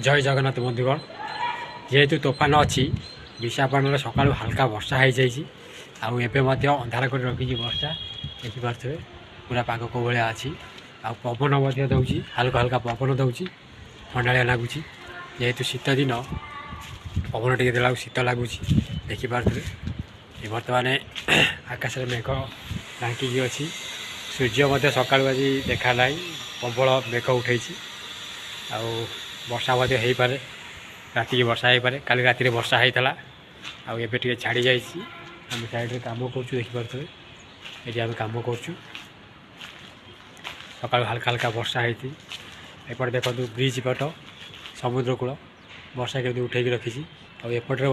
जय जगन्नाथ बंधुगण जेहेतु तोफान अच्छी विशाखापट्टनम सका हाल्का वर्षा हो जाए अंधार कर रखी वर्षा देखिपे पूरा पाग को भाया अच्छी आ पवन दौर हाल्का हाल्का पवन दौर ठंडा लगुच जेहेतु शीत दिन पवन टे देला शीत लगुच देखिपे ये बर्तमान आकाश मेघ ढांकी अच्छी सूर्य सका आज देखा ना प्रबल मेघ उठे वर्षा हो पारे राति की वर्षा हो पारे काली राति वर्षा होता आए छाड़ी जाइए आम साइड कम कर देखिपे ये आम कम कर सका हल्का हल्का वर्षा होती एपटे देखो ब्रिज पट समुद्र कूल वर्षा केमी उठे रखी एपटे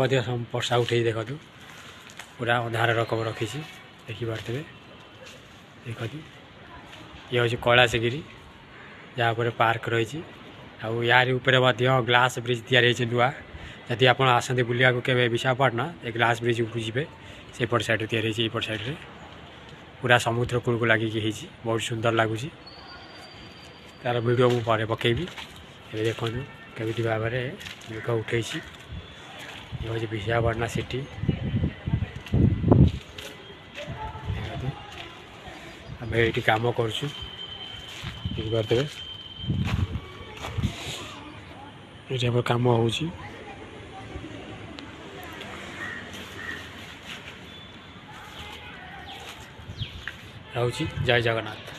वर्षा उठे देखो पूरा अंधार रकम रखी देखिपे देखो ये हूँ कैलाशगिरी जहाँ पर पार्क रही यार ग्लास ब्रिज या नुआ जदि आप आसते बुलिया के विशाखापट्टनम ये ग्लास ब्रिज उपरू जी से पट साइड यापट साइड पूरा समुद्र कूल को लगिक बहुत सुंदर लगुच तार वीडियो मुझे पकेबी ये देखो कमी भाव में मेघ उठे ये हूँ विशाखापट्टनम सिटी आम ये कम करते ये कम हो जय जगन्नाथ।